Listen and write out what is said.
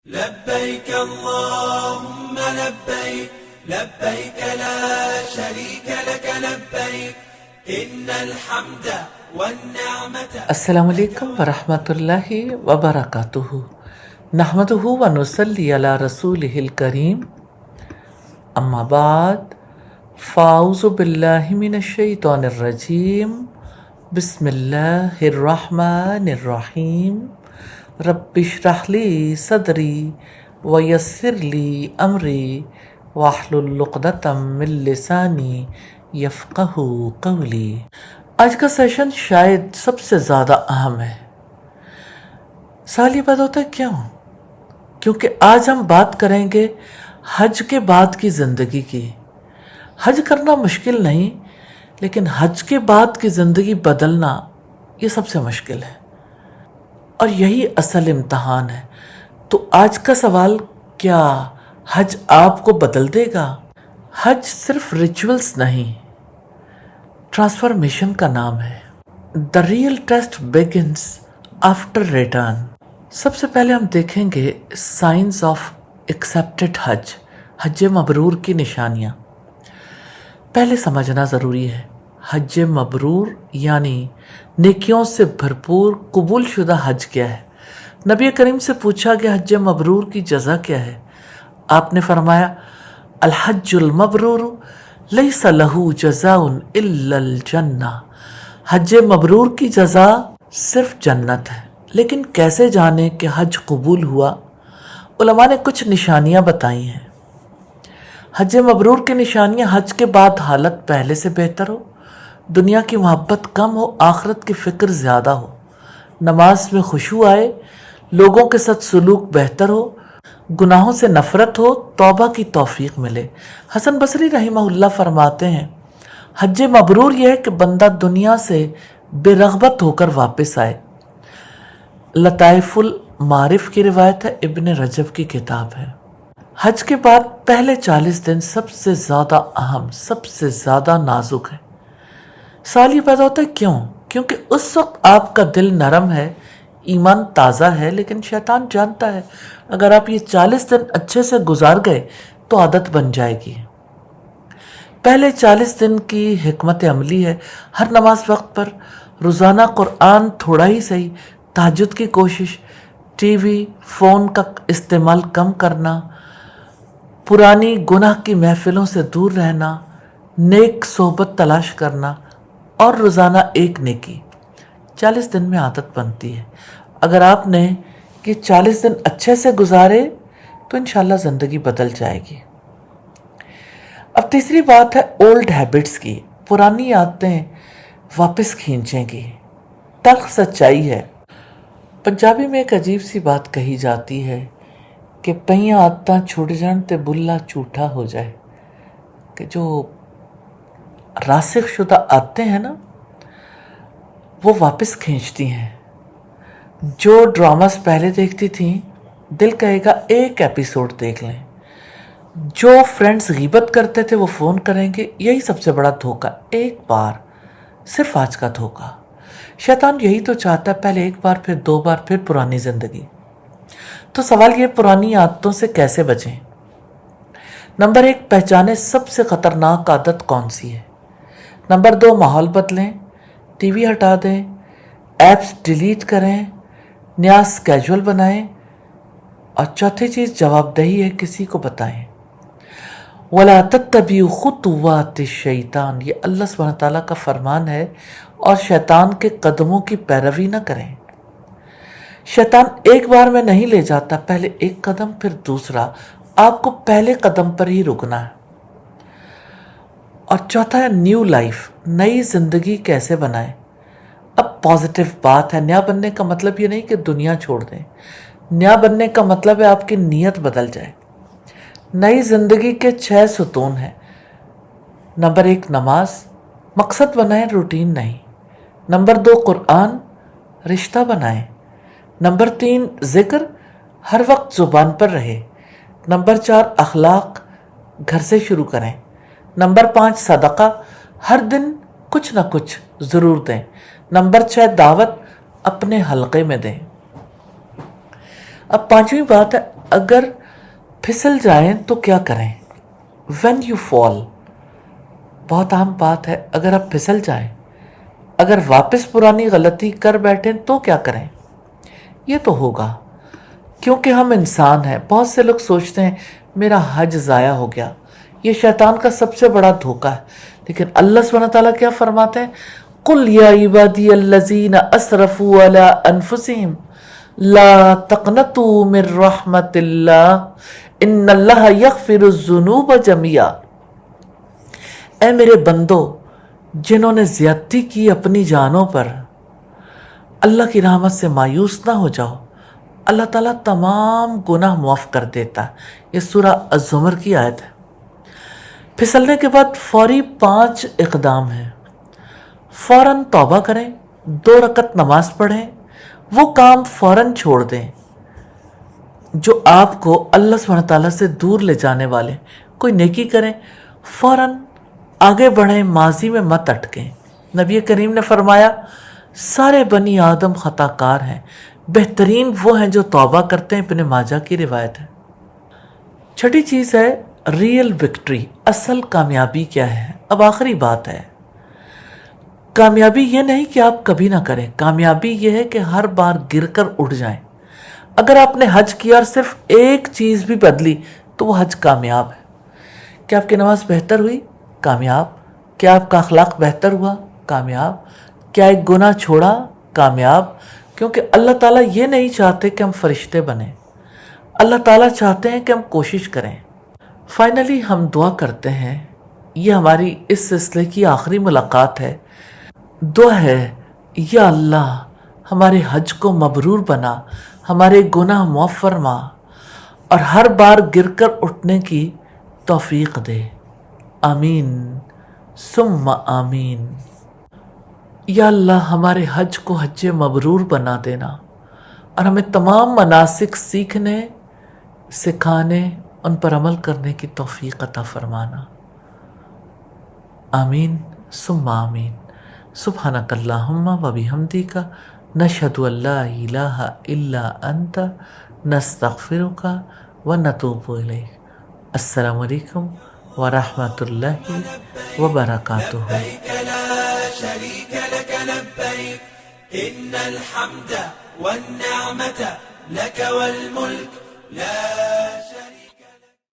لبيك اللهم لبيك لبيك لا شريك لك لبيك إن الحمد والنعمة. السلام علیکم ورحمۃ اللہ وبرکاتہ. نحمدہ ونصلی علی رسولہ الکریم. اما بعد فاعوذ باللہ من الشیطان الرجیم. بسم اللہ الرحمن الرحیم. رب اشرح لی صدری ویسر لی امری واحلل عقدۃ من لسانی یفقہوا قولی. آج کا سیشن شاید سب سے زیادہ اہم ہے. سوال یہ پیدا ہوتا ہے کیوں؟ کیونکہ آج ہم بات کریں گے حج کے بعد کی زندگی کی. حج کرنا مشکل نہیں، لیکن حج کے بعد کی زندگی بدلنا یہ سب سے مشکل ہے، اور یہی اصل امتحان ہے. تو آج کا سوال، کیا حج آپ کو بدل دے گا؟ حج صرف ریچولز نہیں، ٹرانسفارمیشن کا نام ہے. The real test begins after return. سب سے پہلے ہم دیکھیں گے سائنس آف ایکسیپٹڈ حج، حج مبرور کی نشانیاں. پہلے سمجھنا ضروری ہے، حج مبرور یعنی نیکیوں سے بھرپور قبول شدہ حج کیا ہے. نبی کریم سے پوچھا کہ حج مبرور کی جزا کیا ہے. آپ نے فرمایا الحج المبرور لیس لہ جزاء الا الجنہ. حج مبرور کی جزا صرف جنت ہے. لیکن کیسے جانے کہ حج قبول ہوا؟ علماء نے کچھ نشانیاں بتائی ہیں. حج مبرور کی نشانیاں: حج کے بعد حالت پہلے سے بہتر ہو، دنیا کی محبت کم ہو، آخرت کی فکر زیادہ ہو، نماز میں خشوع آئے، لوگوں کے ساتھ سلوک بہتر ہو، گناہوں سے نفرت ہو، توبہ کی توفیق ملے. حسن بصری رحمہ اللہ فرماتے ہیں حج مبرور یہ ہے کہ بندہ دنیا سے بے رغبت ہو کر واپس آئے. لطائف المعارف کی روایت ہے، ابن رجب کی کتاب ہے. حج کے بعد پہلے 40 دن سب سے زیادہ اہم، سب سے زیادہ نازک ہے. سوال یہ پیدا ہوتا ہے کیوں؟ کیونکہ اس وقت آپ کا دل نرم ہے، ایمان تازہ ہے، لیکن شیطان جانتا ہے اگر آپ یہ 40 دن اچھے سے گزار گئے تو عادت بن جائے گی. پہلے 40 دن کی حکمت عملی ہے: ہر نماز وقت پر، روزانہ قرآن تھوڑا ہی صحیح، تہجد کی کوشش، ٹی وی فون کا استعمال کم کرنا، پرانی گناہ کی محفلوں سے دور رہنا، نیک صحبت تلاش کرنا، اور روزانہ ایک نیکی. 40 دن میں عادت بنتی ہے. اگر آپ نے یہ 40 دن اچھے سے گزارے تو انشاءاللہ زندگی بدل جائے گی. اب تیسری بات ہے اولڈ ہیبٹس کی. پرانی عادتیں واپس کھینچیں گی. تلخ سچائی ہے. پنجابی میں ایک عجیب سی بات کہی جاتی ہے کہ پہیاں عادتاں چھوٹ جان تے بلا جھوٹا ہو جائے. کہ جو راسخ شدہ عادتیں ہیں نا، وہ واپس کھینچتی ہیں. جو ڈراماز پہلے دیکھتی تھیں، دل کہے گا ایک ایپیسوڈ دیکھ لیں. جو فرینڈز غیبت کرتے تھے وہ فون کریں گے. یہی سب سے بڑا دھوکہ، ایک بار، صرف آج کا دھوکہ. شیطان یہی تو چاہتا ہے، پہلے ایک بار، پھر 2 بار، پھر پرانی زندگی. تو سوال یہ، پرانی عادتوں سے کیسے بچیں؟ نمبر 1، پہچانیں سب سے خطرناک عادت کون سی ہے. نمبر 2، ماحول بدلیں، ٹی وی ہٹا دیں، ایپس ڈیلیٹ کریں، نیا اسکیجول بنائیں. اور چوتھی چیز، جواب دہی ہے، کسی کو بتائیں. وَلَا تَتَّبِعُوا خُطُوَاتِ الشَّيْطَانِ، یہ اللہ سبحانہ تعالیٰ کا فرمان ہے، اور شیطان کے قدموں کی پیروی نہ کریں. شیطان ایک بار میں نہیں لے جاتا، پہلے ایک قدم پھر دوسرا. آپ کو پہلے قدم پر ہی رکنا ہے. اور چوتھا ہے نیو لائف، نئی زندگی کیسے بنائیں. اب پازیٹیو بات ہے، نیا بننے کا مطلب یہ نہیں کہ دنیا چھوڑ دیں. نیا بننے کا مطلب ہے آپ کی نیت بدل جائے. نئی زندگی کے 6 ستون ہیں. نمبر 1، نماز، مقصد بنائیں، روٹین نہیں. نمبر 2، قرآن، رشتہ بنائیں. نمبر 3، ذکر، ہر وقت زبان پر رہے. نمبر 4، اخلاق، گھر سے شروع کریں. نمبر 5، صدقہ، ہر دن کچھ نہ کچھ ضرور دیں. نمبر 6، دعوت، اپنے حلقے میں دیں. اب 5ویں بات ہے اگر پھسل جائیں تو کیا کریں؟ when you fall، بہت عام بات ہے، اگر آپ پھسل جائیں، اگر واپس پرانی غلطی کر بیٹھیں تو کیا کریں؟ یہ تو ہوگا، کیونکہ ہم انسان ہیں۔ بہت سے لوگ سوچتے ہیں میرا حج ضائع ہو گیا، یہ شیطان کا سب سے بڑا دھوکہ ہے۔ لیکن اللہ سبحانہ تعالیٰ کیا فرماتے ہیں؟ قُلْ يَا عِبَادِيَ الَّذِينَ أَسْرَفُوا عَلَىٰ أَنفُسِهِمْ لَا تَقْنَطُوا مِن رَحْمَةِ اللَّهِ إِنَّ اللَّهَ يَغْفِرُ الذُّنُوبَ جَمِيعًا۔ اے میرے بندو، جنہوں نے زیادتی کی اپنی جانوں پر، اللہ کی رحمت سے مایوس نہ ہو جاؤ، اللہ تعالیٰ تمام گناہ معاف کر دیتا ہے۔ یہ سورہ الزمر کی آیت ہے۔ پھسلنے کے بعد فوری 5 اقدام ہیں۔ فوراً توبہ کریں، 2 رکعت نماز پڑھیں، وہ کام فوراً چھوڑ دیں جو آپ کو اللہ سبحانہ تعالیٰ سے دور لے جانے والے۔ کوئی نیکی کریں، فوراً آگے بڑھیں، ماضی میں مت اٹکیں۔ نبی کریم نے فرمایا سارے بنی آدم خطا کار ہیں، بہترین وہ ہیں جو توبہ کرتے ہیں۔ ابن ماجہ کی روایت ہے۔ چھٹی چیز ہے ریئل وکٹری، اصل کامیابی کیا ہے؟ اب آخری بات ہے، کامیابی یہ نہیں کہ آپ کبھی نہ کریں، کامیابی یہ ہے کہ ہر بار گر کر اٹھ جائیں۔ اگر آپ نے حج کیا اور صرف ایک چیز بھی بدلی تو وہ حج کامیاب ہے۔ کیا آپ کی نماز بہتر ہوئی؟ کامیاب۔ کیا آپ کا اخلاق بہتر ہوا؟ کامیاب۔ کیا ایک گناہ چھوڑا؟ کامیاب۔ کیونکہ اللہ تعالیٰ یہ نہیں چاہتے کہ ہم فرشتے بنیں، اللہ تعالیٰ چاہتے ہیں کہ ہم کوشش کریں۔ فائنلی ہم دعا کرتے ہیں، یہ ہماری اس سلسلے کی آخری ملاقات ہے۔ دعا ہے یا اللہ ہمارے حج کو مبرور بنا، ہمارے گناہ معاف فرما اور ہر بار گر کر اٹھنے کی توفیق دے۔ آمین ثم آمین۔ یا اللہ ہمارے حج کو حج مبرور بنا دینا اور ہمیں تمام مناسک سیکھنے، سکھانے، ان پر عمل کرنے کی توفیق عطا فرمانا۔ آمین ثم آمین۔ سبحانک اللہم و بحمدک، نشہد ان لا الہ الا انت، نستغفرک و نتوب الیک۔ السلام علیکم ورحمۃ اللہ وبرکاتہ۔ لبيك لا شريك لك لبيك إن الحمد والنعمة لك والملك لا